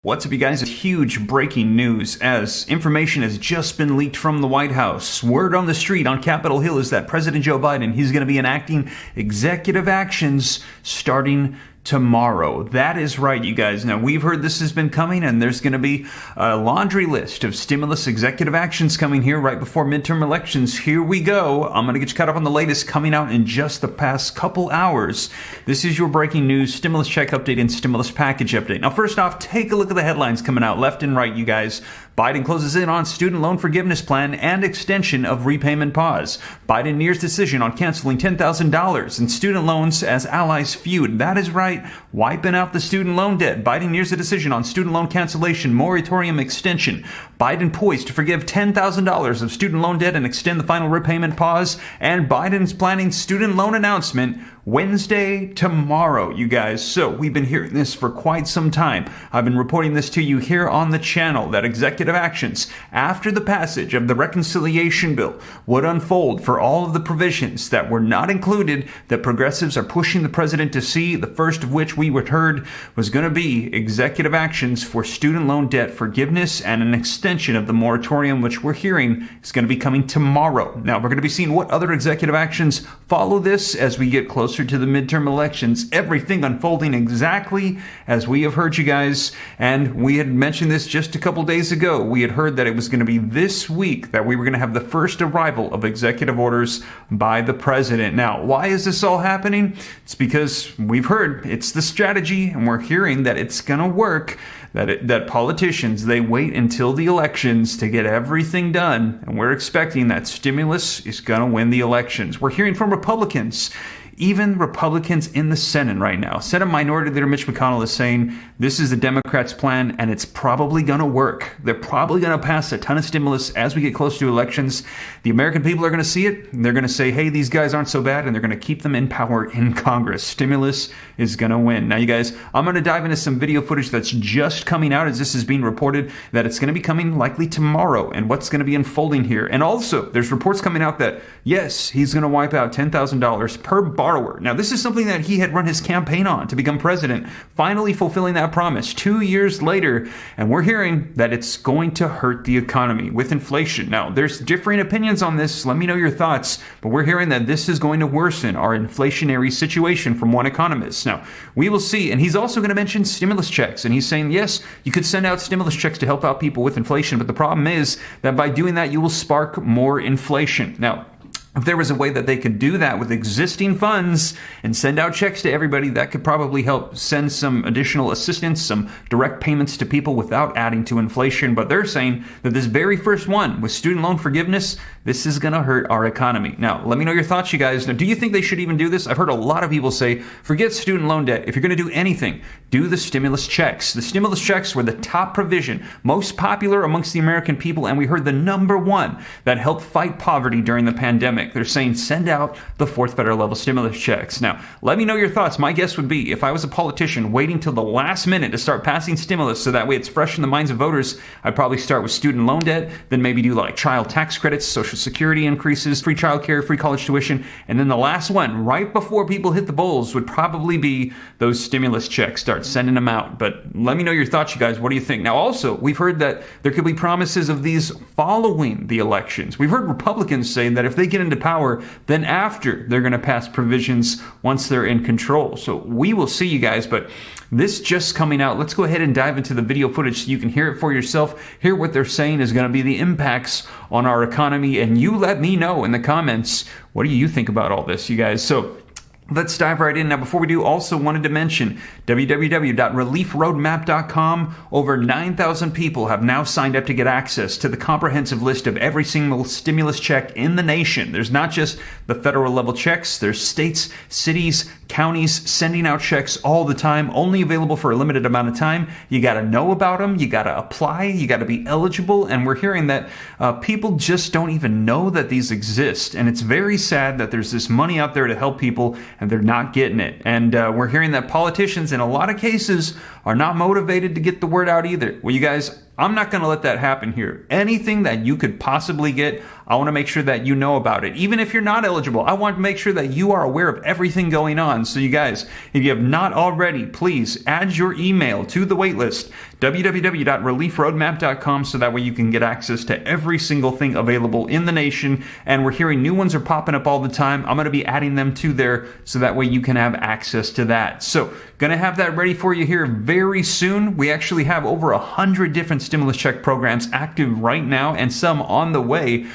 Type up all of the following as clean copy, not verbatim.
What's up, you guys? It's huge breaking news as information has just been leaked from the White House. Word on the street on Capitol Hill is that President Joe Biden, he's going to be enacting executive actions starting tomorrow. That is right, you guys. Now, we've heard this has been coming, and there's going to be a laundry list of stimulus executive actions coming here right before midterm elections. Here we go. I'm going to get you caught up on the latest coming out in just the past couple hours. This is your breaking news stimulus check update and stimulus package update. Now, first off, take a look at the headlines coming out left and right, you guys. Biden closes in on student loan forgiveness plan and extension of repayment pause. Biden nears decision on canceling $10,000 in student loans as allies feud. That is right, wiping out the student loan debt. Biden nears a decision on student loan cancellation moratorium extension. Biden poised to forgive $10,000 of student loan debt and extend the final repayment pause. And Biden's planning student loan announcement Wednesday, tomorrow, you guys. So we've been hearing this for quite some time. I've been reporting this to you here on the channel that executive actions after the passage of the reconciliation bill would unfold for all of the provisions that were not included that progressives are pushing the president to see, the first of which we heard was going to be executive actions for student loan debt forgiveness and an extension of the moratorium, which we're hearing is going to be coming tomorrow. Now, we're going to be seeing what other executive actions follow this as we get closer to the midterm elections. Everything unfolding exactly as we have heard, you guys. And we had mentioned this just a couple days ago. We had heard that it was going to be this week that we were going to have the first arrival of executive orders by the president. Now, why is this all happening? It's because we've heard it's the strategy, and we're hearing that it's going to work. That politicians, they wait until the elections to get everything done, and we're expecting that stimulus is going to win the elections. We're hearing from Republicans, even Republicans in the Senate right now. Senate Minority Leader Mitch McConnell is saying this is the Democrats' plan, and it's probably going to work. They're probably going to pass a ton of stimulus as we get close to elections. The American people are going to see it, and they're going to say, hey, these guys aren't so bad, and they're going to keep them in power in Congress. Stimulus is going to win. Now, you guys, I'm going to dive into some video footage that's just coming out as this is being reported that it's going to be coming likely tomorrow, and what's going to be unfolding here. And also, there's reports coming out that, yes, he's going to wipe out $10,000 per borrower. Now, this is something that he had run his campaign on to become president, finally fulfilling that promise 2 years later, and we're hearing that it's going to hurt the economy with inflation. Now, there's differing opinions on this. Let me know your thoughts, but we're hearing that this is going to worsen our inflationary situation from one economist. Now, we will see, and he's also going to mention stimulus checks, and he's saying, yes, you could send out stimulus checks to help out people with inflation, but the problem is that by doing that, you will spark more inflation. Now, if there was a way that they could do that with existing funds and send out checks to everybody, that could probably help send some additional assistance, some direct payments to people without adding to inflation. But they're saying that this very first one with student loan forgiveness, this is going to hurt our economy. Now, let me know your thoughts, you guys. Now, do you think they should even do this? I've heard a lot of people say, forget student loan debt. If you're going to do anything, do the stimulus checks. The stimulus checks were the top provision, most popular amongst the American people, and we heard the number one that helped fight poverty during the pandemic. They're saying send out the fourth federal level stimulus checks. Now, let me know your thoughts. My guess would be if I was a politician waiting till the last minute to start passing stimulus so that way it's fresh in the minds of voters, I'd probably start with student loan debt, then maybe do like child tax credits, social security increases, free childcare, free college tuition, and then the last one, right before people hit the polls, would probably be those stimulus checks. Start sending them out. But let me know your thoughts, you guys. What do you think? Now, also, we've heard that there could be promises of these following the elections. We've heard Republicans say that if they get into power, then after they're going to pass provisions once they're in control. So we will see, you guys, but this just coming out. Let's go ahead and dive into the video footage so you can hear it for yourself, hear what they're saying is going to be the impacts on our economy, and you let me know in the comments, what do you think about all this, you guys? So let's dive right in. Now, before we do, also wanted to mention www.reliefroadmap.com. Over 9,000 people have now signed up to get access to the comprehensive list of every single stimulus check in the nation. There's not just the federal level checks. There's states, cities, counties sending out checks all the time, only available for a limited amount of time. You got to know about them. You got to apply. You got to be eligible. And we're hearing that people just don't even know that these exist. And it's very sad that there's this money out there to help people and they're not getting it. And we're hearing that politicians in a lot of cases are not motivated to get the word out either. Well, you guys, I'm not going to let that happen here. Anything that you could possibly get, I want to make sure that you know about it. Even if you're not eligible, I want to make sure that you are aware of everything going on. So you guys, if you have not already, please add your email to the waitlist, www.reliefroadmap.com, so that way you can get access to every single thing available in the nation. And we're hearing new ones are popping up all the time. I'm going to be adding them to there so that way you can have access to that. So going to have that ready for you here very soon. We actually have over 100 different stimulus check programs active right now and some on the way.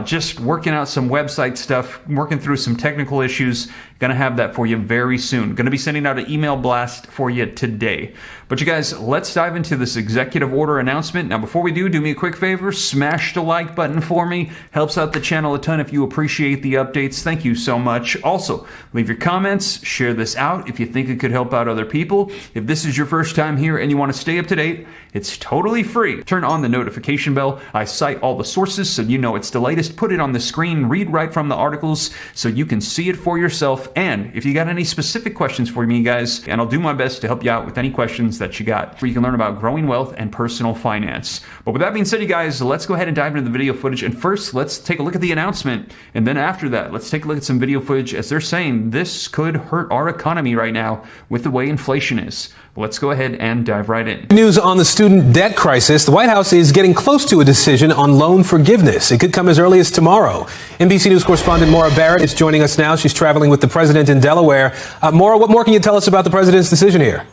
Just working out some website stuff, working through some technical issues. Going to have that for you very soon. Going to be sending out an email blast for you today. But you guys, let's dive into this executive order announcement. Now, before we do me a quick favor, smash the like button for me. Helps out the channel a ton if you appreciate the updates. Thank you so much. Also, leave your comments, share this out if you think it could help out other people. If this is your first time here and you want to stay up to date, it's totally free. Turn on the notification bell. I cite all the sources so you know it's the latest. Put it on the screen, read right from the articles so you can see it for yourself. And if you got any specific questions for me, guys, and I'll do my best to help you out with any questions that you got, where you can learn about growing wealth and personal finance. But with that being said, you guys, let's go ahead and dive into the video footage. And first, let's take a look at the announcement. And then after that, let's take a look at some video footage as they're saying this could hurt our economy right now with the way inflation is. Let's go ahead and dive right in. News on the student debt crisis. The White House is getting close to a decision on loan forgiveness. It could come as early as tomorrow. NBC News correspondent Maura Barrett is joining us now. She's traveling with the president in Delaware. Maura, what more can you tell us about the president's decision here?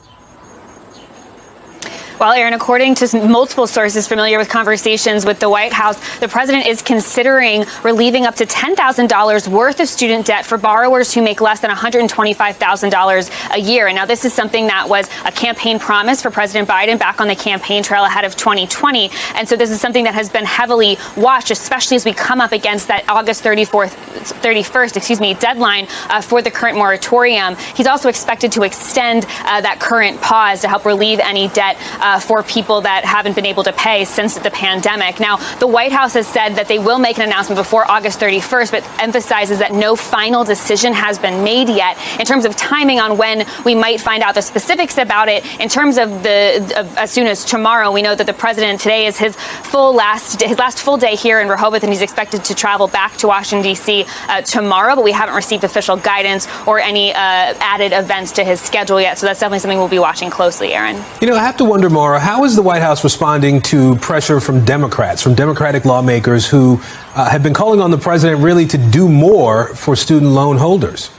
Well, Aaron, according to multiple sources familiar with conversations with the White House, the president is considering relieving up to $10,000 worth of student debt for borrowers who make less than $125,000 a year. And now this is something that was a campaign promise for President Biden back on the campaign trail ahead of 2020. And so this is something that has been heavily watched, especially as we come up against that August 31st deadline for the current moratorium. He's also expected to extend that current pause to help relieve any debt for people that haven't been able to pay since the pandemic. Now, the White House has said that they will make an announcement before August 31st, but emphasizes that no final decision has been made yet. In terms of timing on when we might find out the specifics about it, in terms of as soon as tomorrow, we know that the president today is his last full day here in Rehoboth, and he's expected to travel back to Washington, D.C. Tomorrow, but we haven't received official guidance or any added events to his schedule yet. So that's definitely something we'll be watching closely, Aaron. You know, I have to wonder, Maura, how is the White House responding to pressure from Democrats, from Democratic lawmakers who have been calling on the president really to do more for student loan holders?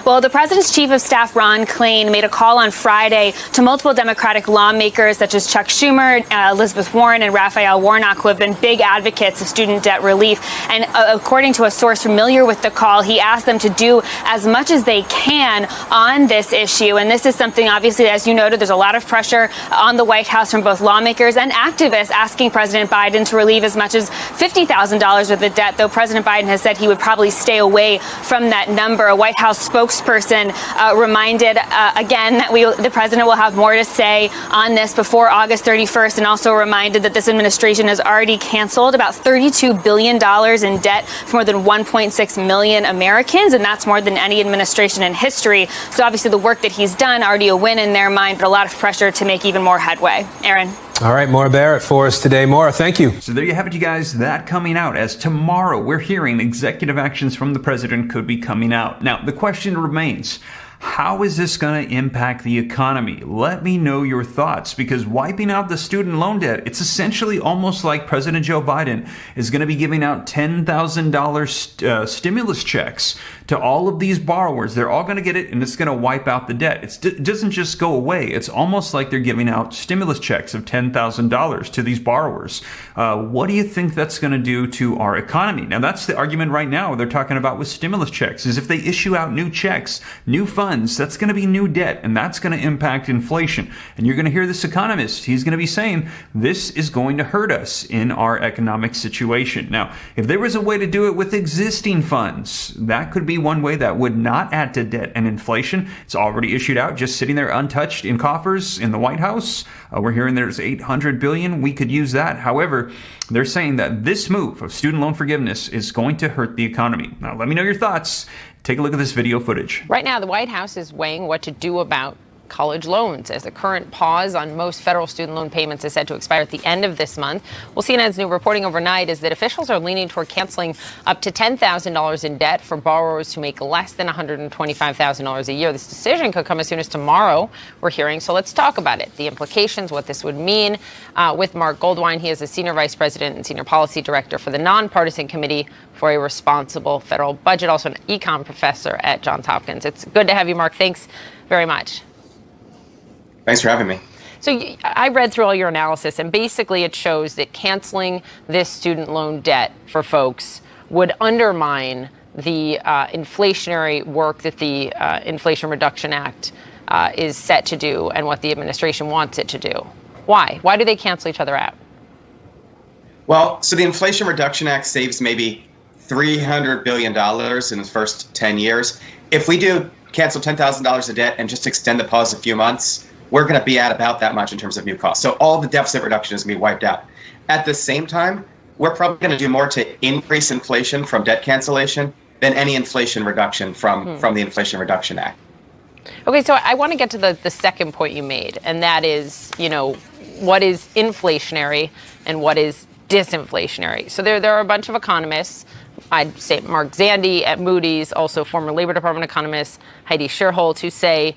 Well, the president's chief of staff, Ron Klain, made a call on Friday to multiple Democratic lawmakers such as Chuck Schumer, Elizabeth Warren, and Raphael Warnock, who have been big advocates of student debt relief. And according to a source familiar with the call, he asked them to do as much as they can on this issue. And this is something, obviously, as you noted, there's a lot of pressure on the White House from both lawmakers and activists asking President Biden to relieve as much as $50,000 of the debt, though President Biden has said he would probably stay away from that number. A White House spokesperson reminded again that the president will have more to say on this before August 31st, and also reminded that this administration has already canceled about $32 billion in debt for more than 1.6 million Americans, and that's more than any administration in history. So obviously the work that he's done, already a win in their mind, but a lot of pressure to make even more headway. Aaron. All right, Maura Barrett for us today. Maura, thank you. So there you have it, you guys. That coming out as tomorrow we're hearing executive actions from the president could be coming out. Now, the question remains, how is this going to impact the economy? Let me know your thoughts, because wiping out the student loan debt, it's essentially almost like President Joe Biden is going to be giving out $10,000 stimulus checks to all of these borrowers. They're all going to get it, and it's going to wipe out the debt. It doesn't just go away. It's almost like they're giving out stimulus checks of $10,000 to these borrowers. What do you think that's going to do to our economy? Now, that's the argument right now they're talking about with stimulus checks, is if they issue out new checks, new funds, that's going to be new debt, and that's going to impact inflation. And you're going to hear this economist, he's going to be saying this is going to hurt us in our economic situation. Now, if there was a way to do it with existing funds, that could be one way that would not add to debt and inflation. It's already issued out, just sitting there untouched in coffers in the White House. We're hearing there's $800 billion. We could use that. However, they're saying that this move of student loan forgiveness is going to hurt the economy. Now, let me know your thoughts. Take a look at this video footage. Right now, the White House is weighing what to do about college loans, as the current pause on most federal student loan payments is set to expire at the end of this month. Well, CNN's new reporting overnight is that officials are leaning toward canceling up to $10,000 in debt for borrowers who make less than $125,000 a year. This decision could come as soon as tomorrow, we're hearing. So let's talk about it, the implications, what this would mean. With Mark Goldwein, he is a senior vice president and senior policy director for the Nonpartisan Committee for a Responsible Federal Budget, also an econ professor at Johns Hopkins. It's good to have you, Mark. Thanks very much. Thanks for having me. So I read through all your analysis, and basically it shows that canceling this student loan debt for folks would undermine the inflationary work that the Inflation Reduction Act is set to do and what the administration wants it to do. Why? Why do they cancel each other out? Well, so the Inflation Reduction Act saves maybe $300 billion in the first 10 years. If we do cancel $10,000 of debt and just extend the pause a few months, we're going to be at about that much in terms of new costs. So all the deficit reduction is going to be wiped out. At the same time, we're probably going to do more to increase inflation from debt cancellation than any inflation reduction from the Inflation Reduction Act. Okay, so I want to get to the second point you made, and that is, what is inflationary and what is disinflationary. So there are a bunch of economists. I'd say Mark Zandi at Moody's, also former Labor Department economist Heidi Shierholz, who say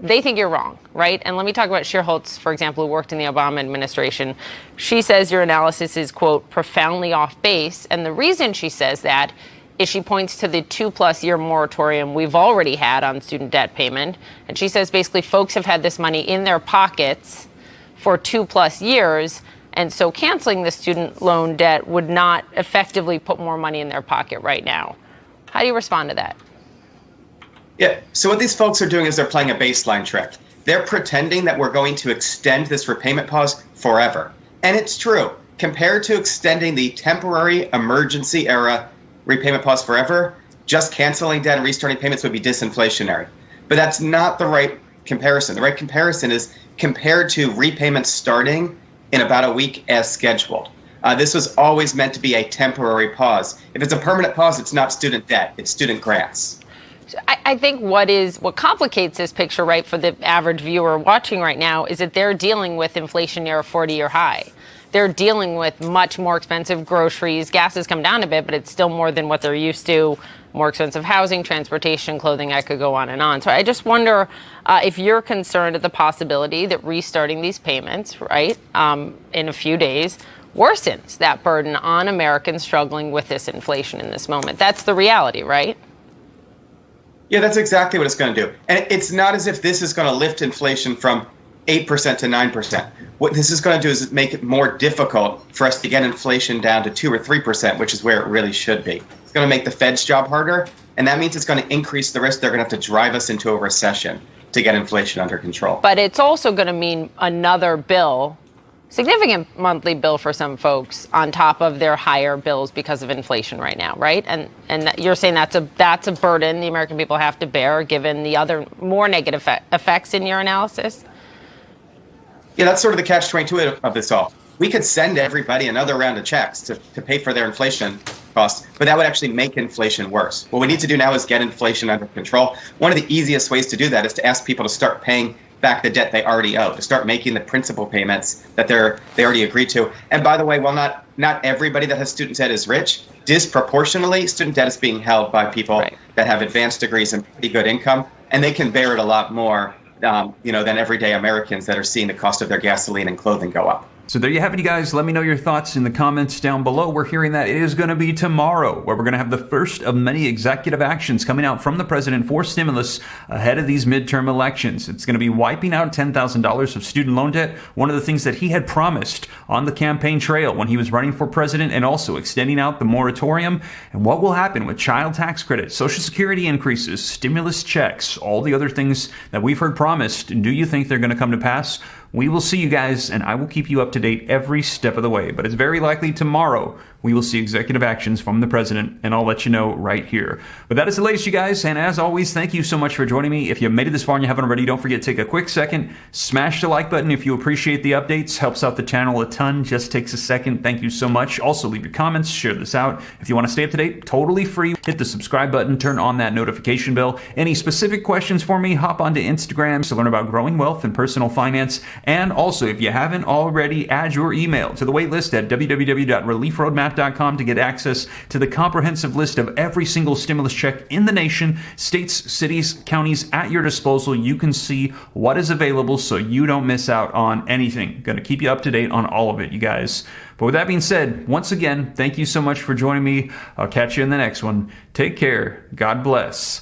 they think you're wrong, right? And let me talk about Shierholz, for example, who worked in the Obama administration. She says your analysis is, quote, profoundly off base. And the reason she says that is she points to the 2+ year moratorium we've already had on student debt payment. And she says basically folks have had this money in their pockets for 2+ years. And so canceling the student loan debt would not effectively put more money in their pocket right now. How do you respond to that? Yeah, so what these folks are doing is they're playing a baseline trick. They're pretending that we're going to extend this repayment pause forever. And it's true. Compared to extending the temporary emergency era repayment pause forever, just canceling debt and restarting payments would be disinflationary. But that's not the right comparison. The right comparison is compared to repayments starting in about a week as scheduled. This was always meant to be a temporary pause. If it's a permanent pause, it's not student debt, it's student grants. I think what complicates this picture, right, for the average viewer watching right now is that they're dealing with inflation near a 40-year high. They're dealing with much more expensive groceries. Gas has come down a bit, but it's still more than what they're used to. More expensive housing, transportation, clothing, I could go on and on. So I just wonder if you're concerned at the possibility that restarting these payments, right, in a few days, worsens that burden on Americans struggling with this inflation in this moment. That's the reality, right? Yeah, that's exactly what it's going to do. And it's not as if this is going to lift inflation from 8% to 9%. What this is going to do is make it more difficult for us to get inflation down to 2 or 3%, which is where it really should be. It's going to make the Fed's job harder, and that means it's going to increase the risk they're going to have to drive us into a recession to get inflation under control. But it's also going to mean another bill, significant monthly bill for some folks on top of their higher bills because of inflation right now, right? And you're saying that's a burden the American people have to bear given the other more negative effects in your analysis? Yeah, that's sort of the catch-22 of this all. We could send everybody another round of checks to pay for their inflation costs, but that would actually make inflation worse. What we need to do now is get inflation under control. One of the easiest ways to do that is to ask people to start paying back the debt they already owe, to start making the principal payments that they already agreed to. And by the way, while not everybody that has student debt is rich, disproportionately, student debt is being held by people that have advanced degrees and pretty good income, and they can bear it a lot more than everyday Americans that are seeing the cost of their gasoline and clothing go up. So there you have it, you guys. Let me know your thoughts in the comments down below. We're hearing that it is going to be tomorrow where we're going to have the first of many executive actions coming out from the president for stimulus ahead of these midterm elections. It's going to be wiping out $10,000 of student loan debt, one of the things that he had promised on the campaign trail when he was running for president, and also extending out the moratorium. And what will happen with child tax credits, Social Security increases, stimulus checks, all the other things that we've heard promised. Do you think they're going to come to pass? We will see you guys, and I will keep you up to date every step of the way. But it's very likely tomorrow we will see executive actions from the president, and I'll let you know right here. But that is the latest, you guys, and as always, thank you so much for joining me. If you made it this far and you haven't already, don't forget to take a quick second, smash the like button if you appreciate the updates. Helps out the channel a ton, just takes a second. Thank you so much. Also, leave your comments, share this out. If you want to stay up to date, totally free. Hit the subscribe button, turn on that notification bell. Any specific questions for me, hop onto Instagram to learn about growing wealth and personal finance. And also, if you haven't already, add your email to the waitlist at www.reliefroadmap.com to get access to the comprehensive list of every single stimulus check in the nation, states, cities, counties at your disposal. You can see what is available so you don't miss out on anything. Going to keep you up to date on all of it, you guys. But with that being said, once again, thank you so much for joining me. I'll catch you in the next one. Take care. God bless.